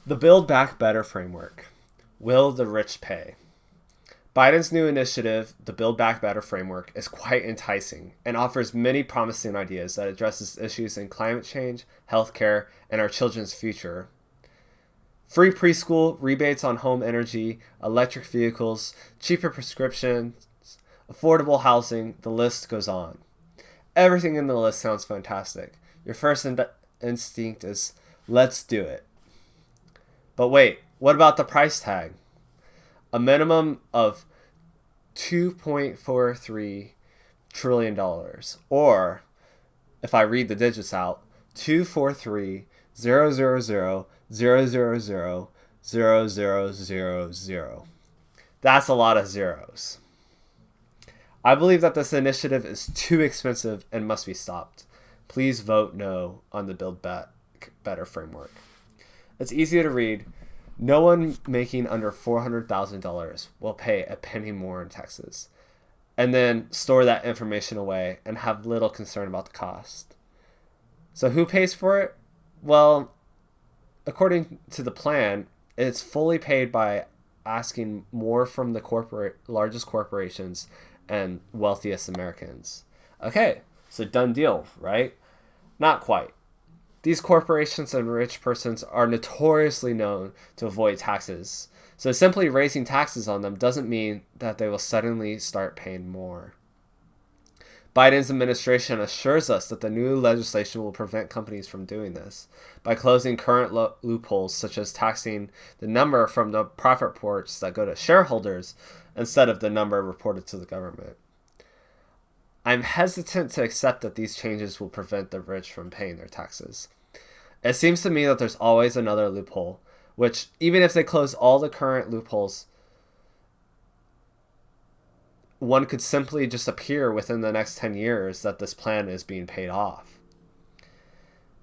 The Build Back Better framework. Will the rich pay? Biden's new initiative, the Build Back Better framework, is quite enticing and offers many promising ideas that addresses issues in climate change, healthcare, and our children's future. Free preschool, rebates on home energy, electric vehicles, cheaper prescriptions, affordable housing, the list goes on. Everything in the list sounds fantastic. Your first instinct is, let's do it. But wait, what about the price tag? A minimum of $2.43 trillion. Or, if I read the digits out, 243,000,000,000,000. That's a lot of zeros. I believe that this initiative is too expensive and must be stopped. Please vote no on the Build Back Better framework. It's easy to read. No one making under $400,000 will pay a penny more in taxes, and then store that information away and have little concern about the cost. So who pays for it? Well, according to the plan, it's fully paid by asking more from the largest corporations and wealthiest Americans. Okay, so done deal, right? Not quite. These corporations and rich persons are notoriously known to avoid taxes, so simply raising taxes on them doesn't mean that they will suddenly start paying more. Biden's administration assures us that the new legislation will prevent companies from doing this by closing current loopholes, such as taxing the number from the profit reports that go to shareholders instead of the number reported to the government. I'm hesitant to accept that these changes will prevent the rich from paying their taxes. It seems to me that there's always another loophole, which, even if they close all the current loopholes, one could simply just appear within the next 10 years that this plan is being paid off.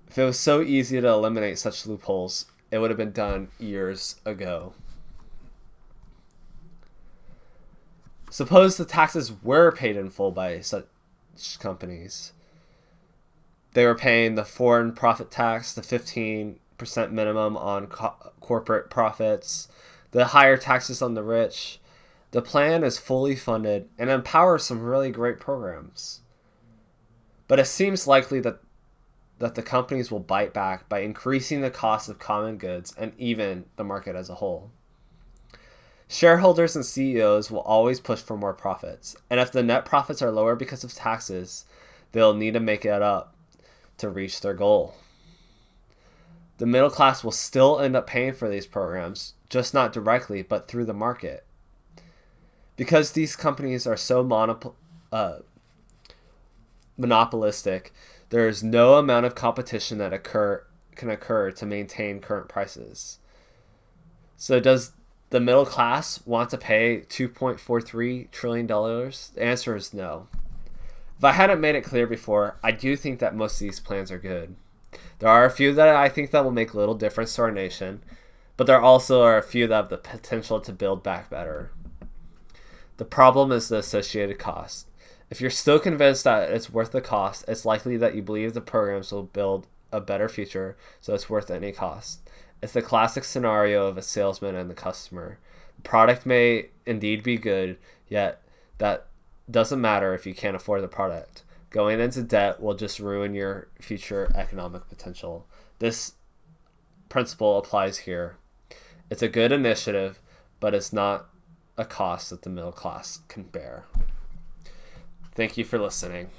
If it was so easy to eliminate such loopholes, it would have been done years ago. Suppose the taxes were paid in full by such companies. They were paying the foreign profit tax, the 15% minimum on corporate profits, the higher taxes on the rich. The plan is fully funded and empowers some really great programs. But it seems likely that the companies will bite back by increasing the cost of common goods and even the market as a whole. Shareholders and CEOs will always push for more profits, and if the net profits are lower because of taxes, they'll need to make it up to reach their goal. The middle class will still end up paying for these programs, just not directly, but through the market. Because these companies are so monopolistic, there is no amount of competition that can occur to maintain current prices. So does the middle class want to pay $2.43 trillion? The answer is no. If I hadn't made it clear before, I do think that most of these plans are good. There are a few that I think that will make little difference to our nation, but there also are a few that have the potential to build back better. The problem is the associated cost. If you're still convinced that it's worth the cost, it's likely that you believe the programs will build a better future, so it's worth any cost. It's the classic scenario of a salesman and the customer. The product may indeed be good, yet that doesn't matter if you can't afford the product. Going into debt will just ruin your future economic potential. This principle applies here. It's a good initiative, but it's not a cost that the middle class can bear. Thank you for listening.